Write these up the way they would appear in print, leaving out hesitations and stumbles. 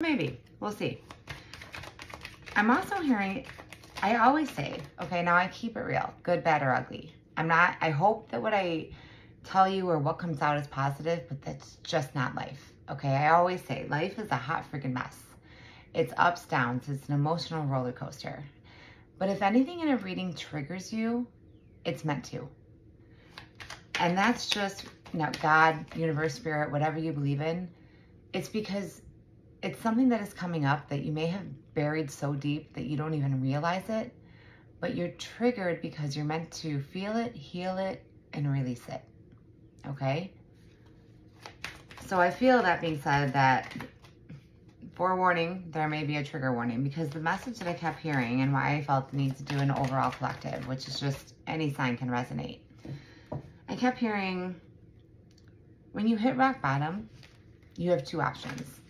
Maybe. We'll see. I'm also hearing, I always say, okay, now I keep it real, good, bad, or ugly. I hope that what I tell you or what comes out is positive, but that's just not life. Okay, I always say life is a hot freaking mess. It's ups, downs, it's an emotional roller coaster. But if anything in a reading triggers you, it's meant to. And that's just, God, universe, spirit, whatever you believe in, it's because it's something that is coming up that you may have buried so deep that you don't even realize it, but you're triggered because you're meant to feel it, heal it, and release it, okay? So I feel, that being said, that forewarning, there may be a trigger warning, because the message that I kept hearing and why I felt the need to do an overall collective, which is just any sign can resonate. I kept hearing, when you hit rock bottom, you have two options.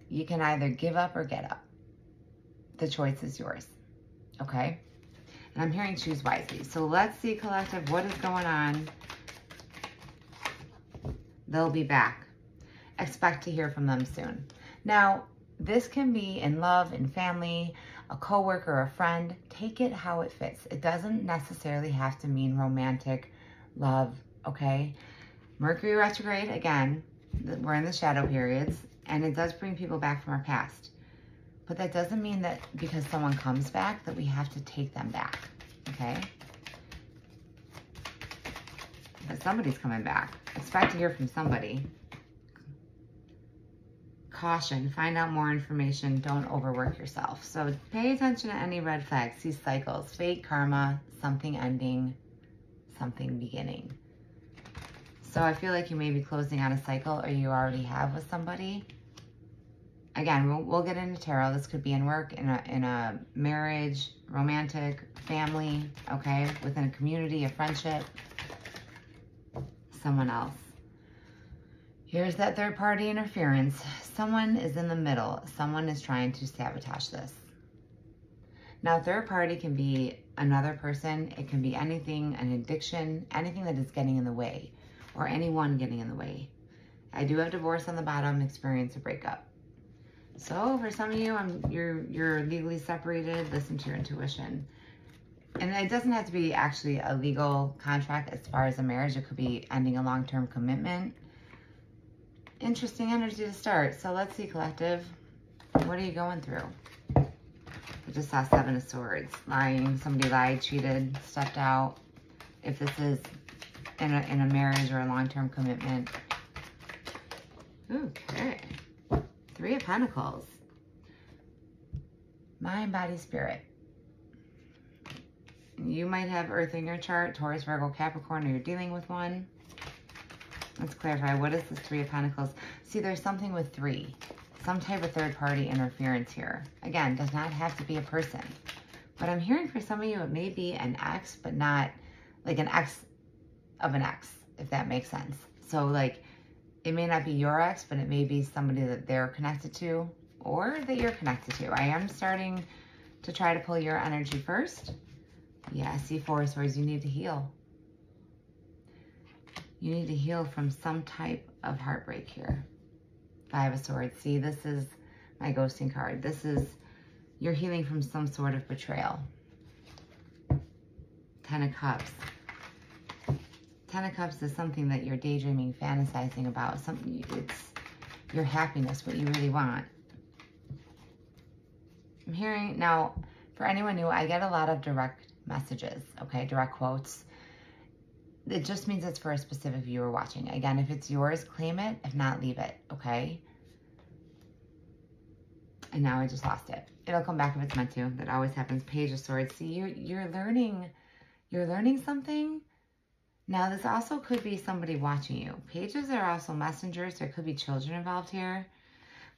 You can either give up or get up. The choice is yours, okay? And I'm hearing choose wisely. So let's see, collective, what is going on? They'll be back. Expect to hear from them soon. Now, this can be in love, in family, a coworker, a friend. Take it how it fits. It doesn't necessarily have to mean romantic love, okay? Mercury retrograde, again, we're in the shadow periods, and it does bring people back from our past. But that doesn't mean that because someone comes back that we have to take them back, okay? But somebody's coming back. Expect to hear from somebody. Caution, find out more information, don't overwork yourself. So pay attention to any red flags, these cycles, fate, karma, something ending, something beginning. So I feel like you may be closing out a cycle, or you already have with somebody. Again, we'll get into tarot. This could be in work, in a marriage, romantic, family, okay? Within a community, a friendship, someone else. Here's that third party interference. Someone is in the middle. Someone is trying to sabotage this. Now, third party can be another person. It can be anything, an addiction, anything that is getting in the way, or anyone getting in the way. I do have divorce on the bottom, experience a breakup. So for some of you, you're legally separated. Listen to your intuition. And it doesn't have to be actually a legal contract as far as a marriage. It could be ending a long-term commitment. Interesting energy to start. So let's see, collective. What are you going through? I just saw 7 of Swords. Lying. Somebody lied, cheated, stepped out. If this is in a marriage or a long-term commitment. Okay. 3 of Pentacles. Mind, body, spirit. You might have Earth in your chart, Taurus, Virgo, Capricorn, or you're dealing with one. Let's clarify, what is this 3 of Pentacles? See, there's something with 3. Some type of third-party interference here. Again, does not have to be a person. But I'm hearing for some of you, it may be an ex, but not like an ex of an ex, if that makes sense. So, like, it may not be your ex, but it may be somebody that they're connected to or that you're connected to. I am starting to try to pull your energy first. Yeah, I see 4 of Swords. You need to heal. You need to heal from some type of heartbreak here. 5 of Swords. See, this is my ghosting card. This is, you're healing from some sort of betrayal. 10 of Cups. 10 of Cups is something that you're daydreaming, fantasizing about. Something, it's your happiness, what you really want. I'm hearing, now, for anyone new, I get a lot of direct messages, okay, direct quotes. It just means it's for a specific viewer watching. Again, if it's yours, claim it. If not, leave it, okay? And now I just lost it. It'll come back if it's meant to. That always happens. Page of Swords. See, you're learning something. Now, this also could be somebody watching you. Pages are also messengers. There could be children involved here.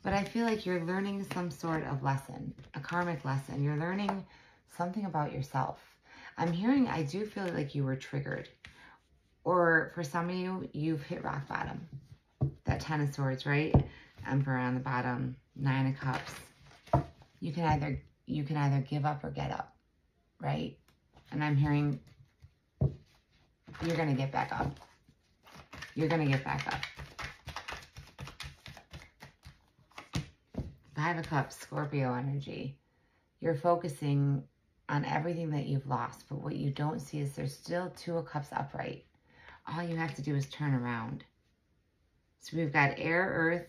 But I feel like you're learning some sort of lesson, a karmic lesson. You're learning something about yourself. I'm hearing, I do feel like you were triggered. Or for some of you, you've hit rock bottom. That 10 of Swords, right? Emperor on the bottom, 9 of Cups. You can either give up or get up, right? And I'm hearing you're going to get back up. You're going to get back up. Five of Cups, Scorpio energy. You're focusing on everything that you've lost, but what you don't see is there's still Two of Cups upright. All you have to do is turn around. So we've got air, earth,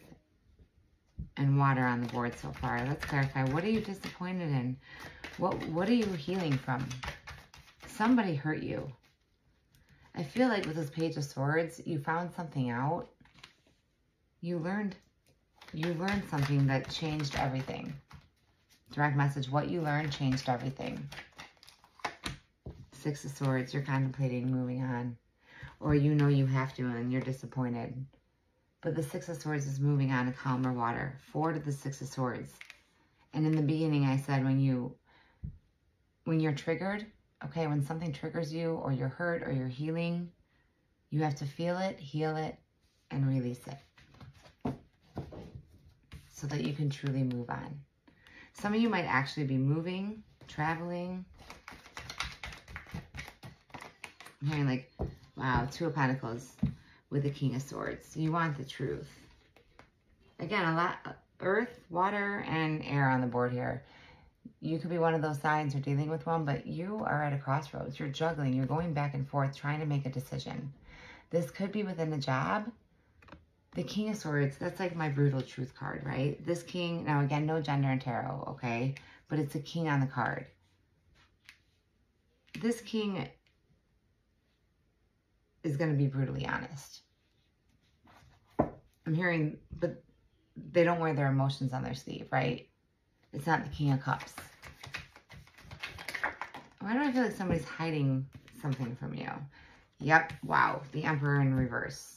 and water on the board so far. Let's clarify. What are you disappointed in? What are you healing from? Somebody hurt you. I feel like with this Page of Swords, you found something out. You learned something that changed everything. Direct message, what you learned changed everything. Six of Swords, you're contemplating moving on. Or you know you have to and you're disappointed. But the Six of Swords is moving on to calmer water. Four to the Six of Swords. And in the beginning I said when you're triggered, okay, when something triggers you or you're hurt or you're healing, you have to feel it, heal it, and release it. So that you can truly move on. Some of you might actually be moving, traveling. I'm hearing like, wow, Two of Pentacles with the King of Swords. You want the truth. Again, a lot, earth, water, and air on the board here. You could be one of those signs or dealing with one, but you are at a crossroads. You're juggling. You're going back and forth trying to make a decision. This could be within a job. The King of Swords, that's like my brutal truth card, right? This king, now again, no gender in tarot, okay? But it's a king on the card. This king is going to be brutally honest. I'm hearing, but they don't wear their emotions on their sleeve, right? It's not the King of Cups. Why do I feel like somebody's hiding something from you? Yep, wow, the Emperor in reverse.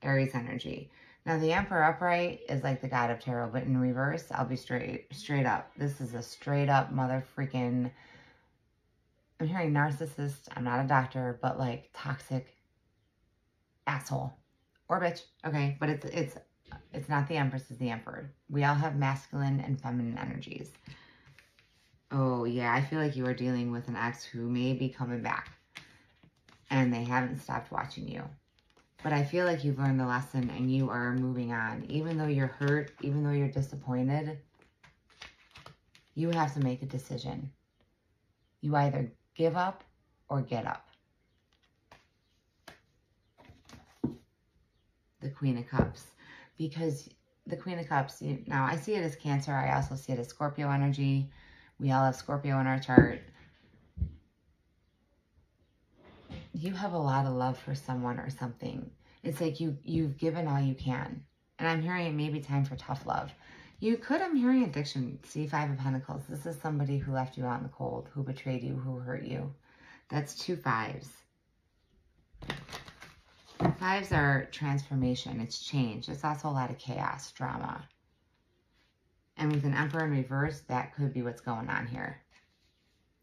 Aries energy. Now the Emperor upright is like the god of tarot, but in reverse, I'll be straight up. This is a straight up mother freaking, I'm hearing narcissist. I'm not a doctor, but like toxic asshole or bitch. Okay, but it's not the Empress, it's the Emperor. We all have masculine and feminine energies. Oh yeah, I feel like you are dealing with an ex who may be coming back and they haven't stopped watching you. But I feel like you've learned the lesson and you are moving on. Even though you're hurt, even though you're disappointed, you have to make a decision. You either give up or get up. The Queen of Cups. Because the Queen of Cups, now I see it as Cancer. I also see it as Scorpio energy. We all have Scorpio in our chart. You have a lot of love for someone or something. It's like you've given all you can. And I'm hearing it may be time for tough love. I'm hearing addiction. See, Five of Pentacles. This is somebody who left you out in the cold, who betrayed you, who hurt you. That's two fives. Fives are transformation. It's change. It's also a lot of chaos, drama. And with an Emperor in reverse, that could be what's going on here.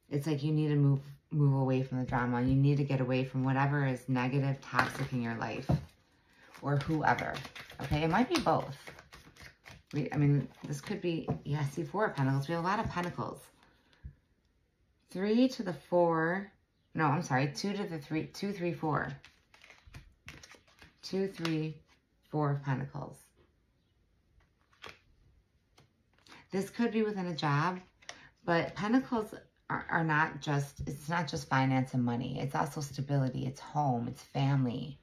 It's like you need to move away from the drama. You need to get away from whatever is negative, toxic in your life. Or whoever. Okay, it might be both. I mean, this could be, yeah, see, Four of Pentacles. We have a lot of Pentacles. 3 to the 4. No, I'm sorry. 2 to the 3. 2, 3, 4. 2, 3, 4 of Pentacles. This could be within a job, but Pentacles are not just, it's not just finance and money. It's also stability. It's home. It's family.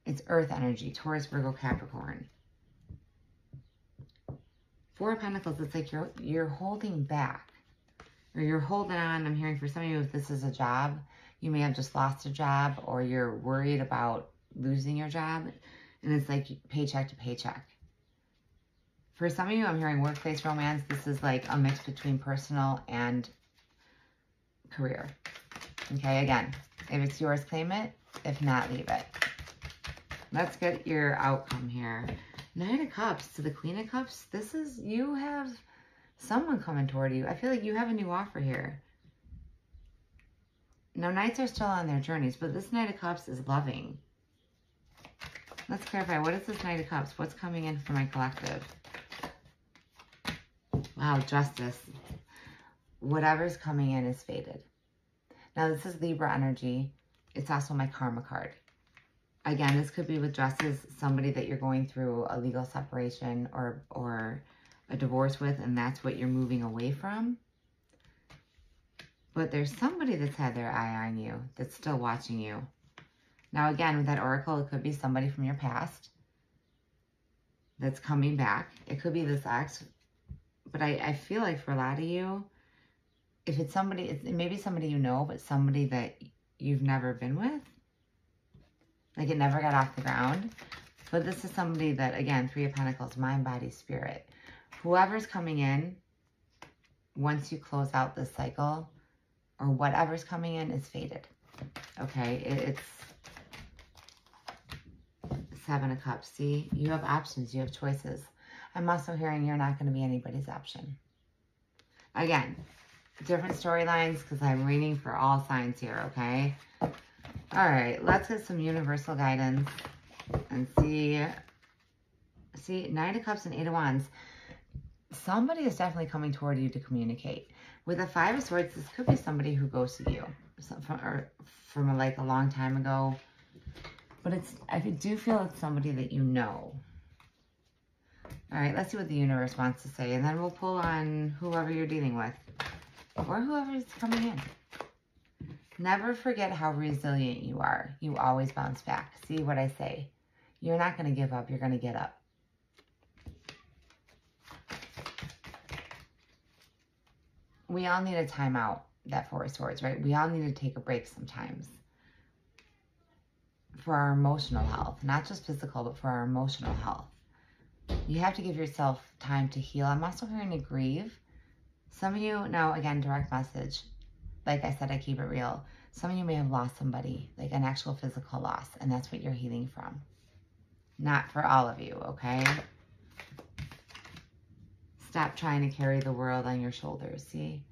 It's earth energy. Taurus, Virgo, Capricorn. Four of Pentacles, it's like you're holding back. Or you're holding on. I'm hearing for some of you, if this is a job, you may have just lost a job or you're worried about losing your job. And it's like paycheck to paycheck. For some of you, I'm hearing workplace romance. This is like a mix between personal and career. Okay, again, if it's yours, claim it. If not, leave it. Let's get your outcome here. Knight of Cups to the Queen of Cups. This is, you have someone coming toward you. I feel like you have a new offer here. Now, Knights are still on their journeys, but this Knight of Cups is loving. Let's clarify. What is this Knight of Cups? What's coming in for my collective? Wow, Justice. Whatever's coming in is fated. Now, this is Libra energy. It's also my karma card. Again, this could be with Justice, somebody that you're going through a legal separation or a divorce with, and that's what you're moving away from. But there's somebody that's had their eye on you, that's still watching you. Now, again, with that oracle, it could be somebody from your past that's coming back. It could be this ex. But I feel like for a lot of you, if it's somebody, it may be somebody you know, but somebody that you've never been with. Like it never got off the ground. But this is somebody that, again, 3 of Pentacles, mind, body, spirit. Whoever's coming in, once you close out this cycle, or whatever's coming in is fated. Okay, it's 7 of Cups. See, you have options, you have choices. I'm also hearing you're not going to be anybody's option. Again, different storylines because I'm reading for all signs here, okay? All right, let's get some universal guidance and see, 9 of Cups and 8 of Wands. Somebody is definitely coming toward you to communicate. With the 5 of Swords, this could be somebody who ghosted you from like a long time ago. But I do feel it's somebody that you know. All right, let's see what the universe wants to say. And then we'll pull on whoever you're dealing with. Or whoever's coming in. Never forget how resilient you are. You always bounce back. See what I say? You're not going to give up. You're going to get up. We all need a timeout, that 4 of Swords, right? We all need to take a break sometimes. For our emotional health. Not just physical, but for our emotional health. You have to give yourself time to heal. I'm also hearing to grieve. Some of you, now again, direct message. Like I said, I keep it real. Some of you may have lost somebody, like an actual physical loss, and that's what you're healing from. Not for all of you, okay? Stop trying to carry the world on your shoulders, see?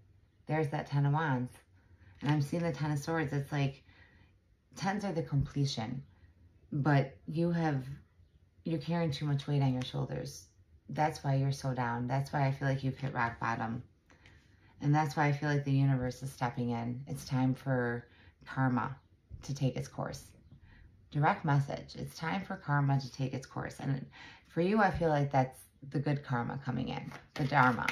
There's that 10 of Wands. And I'm seeing the 10 of Swords. It's like, 10s are the completion. But you're carrying too much weight on your shoulders. That's why you're so down. That's why I feel like you've hit rock bottom. And that's why I feel like the universe is stepping in. It's time for karma to take its course. Direct message. It's time for karma to take its course. And for you, I feel like that's the good karma coming in. The dharma.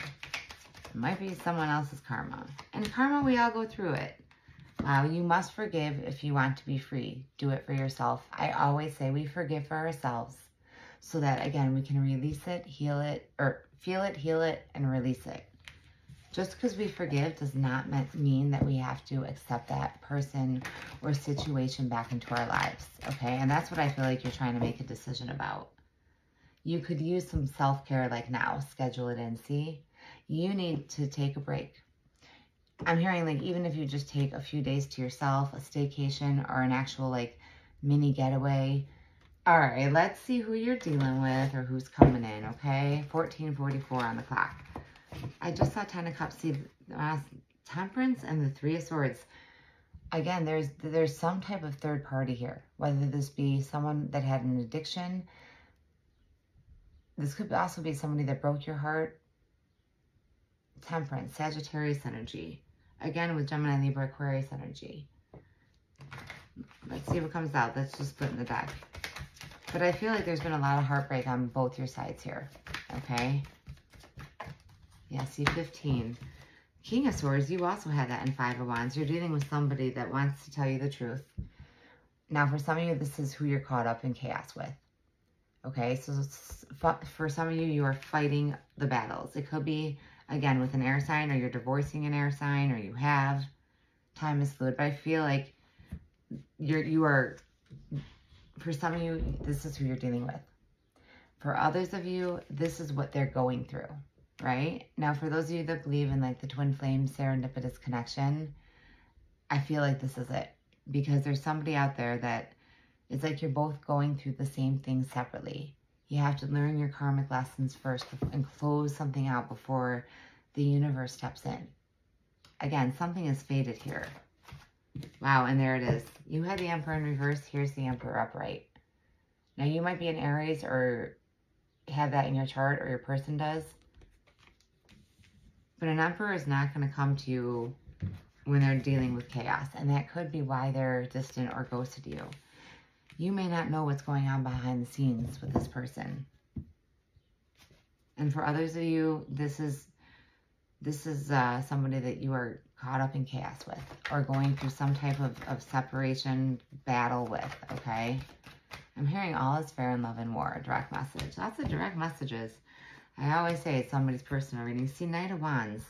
It might be someone else's karma. And karma, we all go through it. You must forgive if you want to be free. Do it for yourself. I always say we forgive for ourselves so that, again, we can release it, heal it, or feel it, heal it, and release it. Just because we forgive does not mean that we have to accept that person or situation back into our lives, okay? And that's what I feel like you're trying to make a decision about. You could use some self-care like now. Schedule it in, see? You need to take a break. I'm hearing like even if you just take a few days to yourself, a staycation or an actual like mini getaway. All right, let's see who you're dealing with or who's coming in, okay? 14:44 on the clock. I just saw 10 of Cups, see Temperance and the 3 of Swords. Again, there's some type of third party here, whether this be someone that had an addiction. This could also be somebody that broke your heart. Temperance, Sagittarius energy. Again, with Gemini, Libra, Aquarius energy. Let's see what comes out. Let's just split in the deck. But I feel like there's been a lot of heartbreak on both your sides here. Okay? Yeah, see, 15. King of Swords, you also had that in 5 of Wands. You're dealing with somebody that wants to tell you the truth. Now, for some of you, this is who you're caught up in chaos with. Okay? So for some of you, you are fighting the battles. It could be, again, with an air sign, or you're divorcing an air sign, or you have. Time is fluid. But I feel like you are, for some of you, this is who you're dealing with. For others of you, this is what they're going through, right? Now, for those of you that believe in like the twin flame serendipitous connection, I feel like this is it. Because there's somebody out there that it's like you're both going through the same thing separately. You have to learn your karmic lessons first and close something out before the universe steps in. Again, something is fated here. Wow, and there it is. You had the Emperor in reverse. Here's the Emperor upright. Now, you might be an Aries or have that in your chart, or your person does. But an Emperor is not going to come to you when they're dealing with chaos. And that could be why they're distant or ghosted you. You may not know what's going on behind the scenes with this person. And for others of you, this is somebody that you are caught up in chaos with or going through some type of separation battle with, okay? I'm hearing all is fair in love and war, direct message. Lots of direct messages. I always say it's somebody's personal reading. See, Knight of Wands.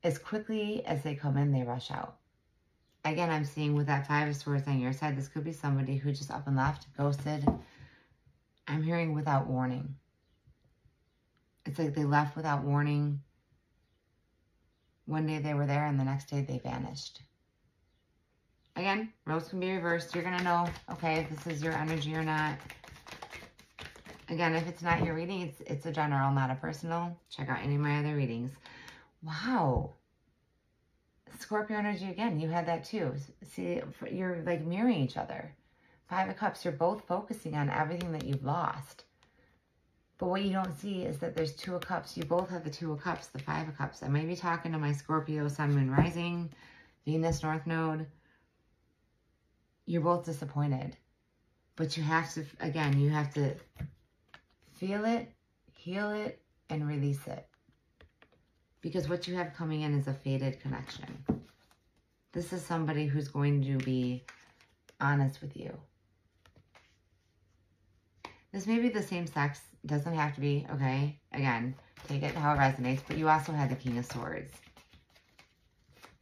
As quickly as they come in, they rush out. Again, I'm seeing with that Five of Swords on your side, this could be somebody who just up and left, ghosted. I'm hearing without warning. It's like they left without warning. One day they were there and the next day they vanished. Again, roles can be reversed. You're going to know, okay, if this is your energy or not. Again, if it's not your reading, it's a general, not a personal. Check out any of my other readings. Wow. Scorpio energy again. You had that too. See, you're like mirroring each other. Five of Cups, you're both focusing on everything that you've lost. But what you don't see is that there's Two of Cups. You both have the Two of Cups, the Five of Cups. I may be talking to my Scorpio, Sun, Moon, Rising, Venus, North Node. You're both disappointed. But you have to, again, you have to feel it, heal it, and release it. Because what you have coming in is a fated connection. This is somebody who's going to be honest with you. This may be the same sex. Doesn't have to be, okay? Again, take it how it resonates. But you also had the King of Swords.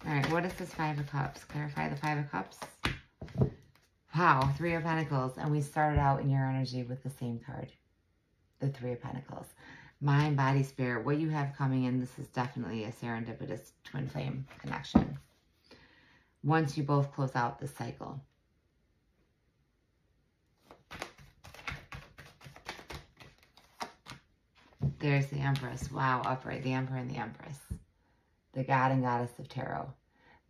All right, what is this Five of Cups? Clarify the Five of Cups. Wow, Three of Pentacles. And we started out in your energy with the same card. The Three of Pentacles. Mind, body, spirit. What you have coming in, this is definitely a serendipitous twin flame connection. Once you both close out this cycle. There's the Empress. Wow, upright. The Emperor and the Empress. The God and Goddess of Tarot.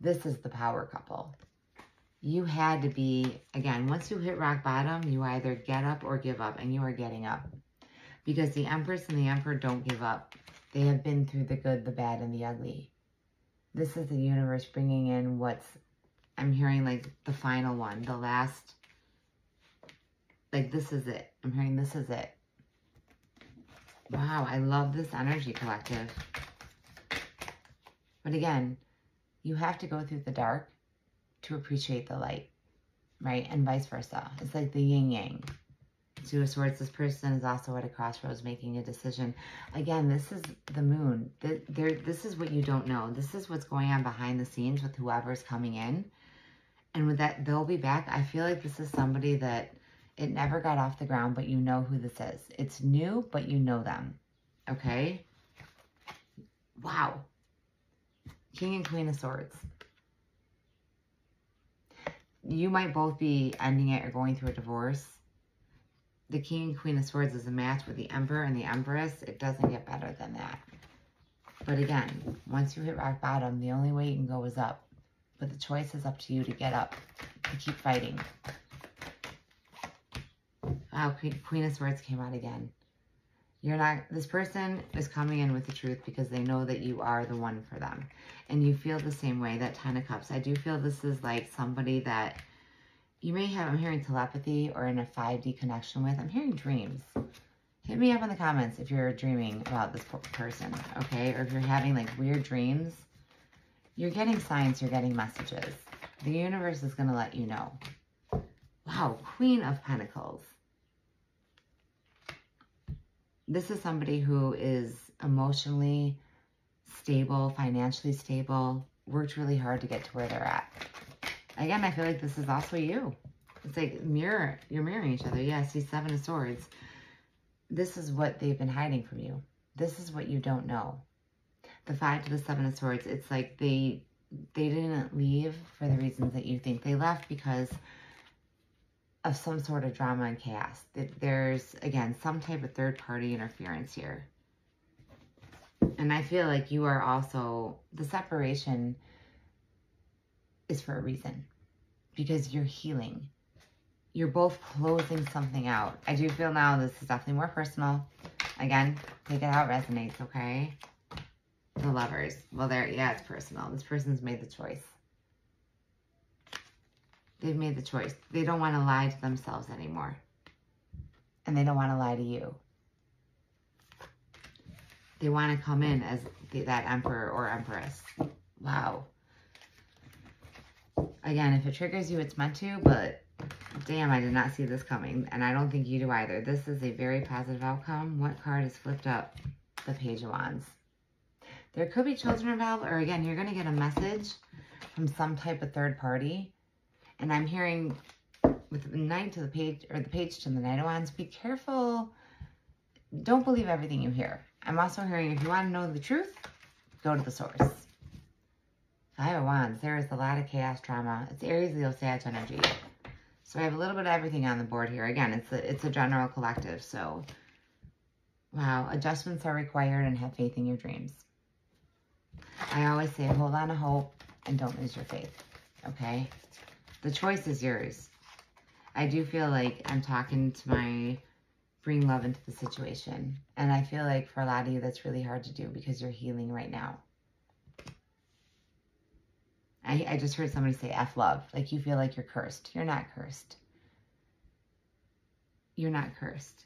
This is the power couple. You had to be, again, once you hit rock bottom, you either get up or give up, and you are getting up. Because the Empress and the Emperor don't give up. They have been through the good, the bad, and the ugly. This is the universe bringing in what's, I'm hearing like the final one, the last, like this is it. I'm hearing this is it. Wow, I love this energy, collective. But again, you have to go through the dark to appreciate the light, right? And vice versa. It's like the yin-yang. Two of Swords, this person is also at a crossroads making a decision. Again, this is the moon. This is what you don't know. This is what's going on behind the scenes with whoever's coming in. And with that, they'll be back. I feel like this is somebody that it never got off the ground, but you know who this is. It's new, but you know them. Okay? Wow. King and Queen of Swords. You might both be ending it or going through a divorce. The King and Queen of Swords is a match with the Emperor and the Empress. It doesn't get better than that. But again, once you hit rock bottom, the only way you can go is up. But the choice is up to you to get up, to keep fighting. Wow, Queen of Swords came out again. You're not, this person is coming in with the truth because they know that you are the one for them. And you feel the same way, that Ten of Cups. I do feel this is like somebody that you may have, I'm hearing telepathy or in a 5D connection with. I'm hearing dreams. Hit me up in the comments if you're dreaming about this person, okay? Or if you're having like weird dreams. You're getting signs, you're getting messages. The universe is going to let you know. Wow, Queen of Pentacles. This is somebody who is emotionally stable, financially stable, worked really hard to get to where they're at. Again, I feel like this is also you. It's like you're mirroring each other. Yeah, see, Seven of Swords. This is what they've been hiding from you. This is what you don't know. The Five to the Seven of Swords, it's like they didn't leave for the reasons that you think. They left because of some sort of drama and chaos. There's, again, some type of third-party interference here. And I feel like you are also, the separation is for a reason. Because you're healing. You're both closing something out. I do feel now this is definitely more personal. Again, take it how it resonates, okay? The Lovers. Well, yeah, it's personal. This person's made the choice. They've made the choice. They don't want to lie to themselves anymore. And they don't want to lie to you. They want to come in as that emperor or empress. Wow. Again, if it triggers you, it's meant to, but damn, I did not see this coming. And I don't think you do either. This is a very positive outcome. What card is flipped up? The Page of Wands. There could be children involved, or again, you're going to get a message from some type of third party. And I'm hearing with the Knight to the Page, or the Page to the Knight of Wands, be careful. Don't believe everything you hear. I'm also hearing if you want to know the truth, go to the source. Five of Wands. There is a lot of chaos, trauma. It's Aries, Leo, Sag energy. So I have a little bit of everything on the board here. Again, it's a general collective. So, wow, adjustments are required and have faith in your dreams. I always say hold on to hope and don't lose your faith, okay? The choice is yours. I do feel like I'm talking to my bring love into the situation. And I feel like for a lot of you, that's really hard to do because you're healing right now. I just heard somebody say F love. Like you feel like you're cursed. You're not cursed. You're not cursed.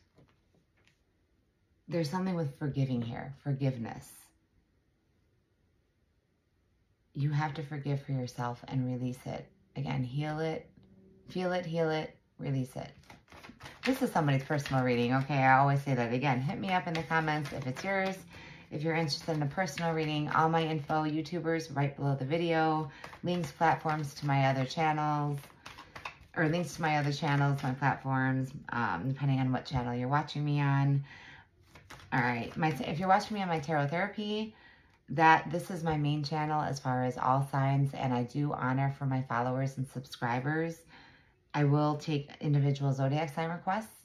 There's something with forgiving here. Forgiveness. You have to forgive for yourself and release it. Again, heal it. Feel it, heal it, release it. This is somebody's personal reading, okay? I always say that. Again, hit me up in the comments if it's yours. If you're interested in a personal reading, all my info, YouTubers, right below the video. Links, platforms to my other channels. Or links to my other channels, my platforms, depending on what channel you're watching me on. All right. If you're watching me on my Tarot Therapy, this is my main channel as far as all signs. And I do honor for my followers and subscribers. I will take individual zodiac sign requests.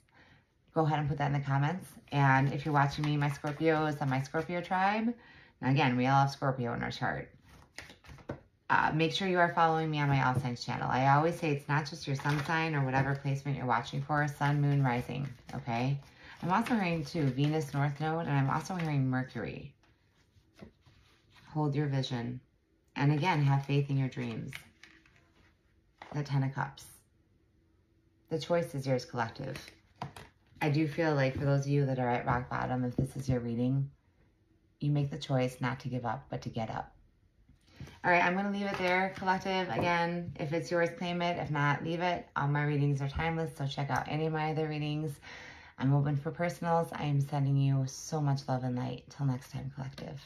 Go ahead and put that in the comments. And if you're watching me, my Scorpios on my Scorpio tribe. Now again, we all have Scorpio in our chart. Make sure you are following me on my All Signs channel. I always say it's not just your sun sign or whatever placement you're watching for. Sun, moon, rising. Okay? I'm also hearing too Venus, North Node. And I'm also hearing Mercury. Hold your vision. And again, have faith in your dreams. The Ten of Cups. The choice is yours, collective. I do feel like for those of you that are at rock bottom, if this is your reading, you make the choice not to give up, but to get up. All right, I'm going to leave it there, collective. Again, if it's yours, claim it. If not, leave it. All my readings are timeless, so check out any of my other readings. I'm open for personals. I am sending you so much love and light. Till next time, collective.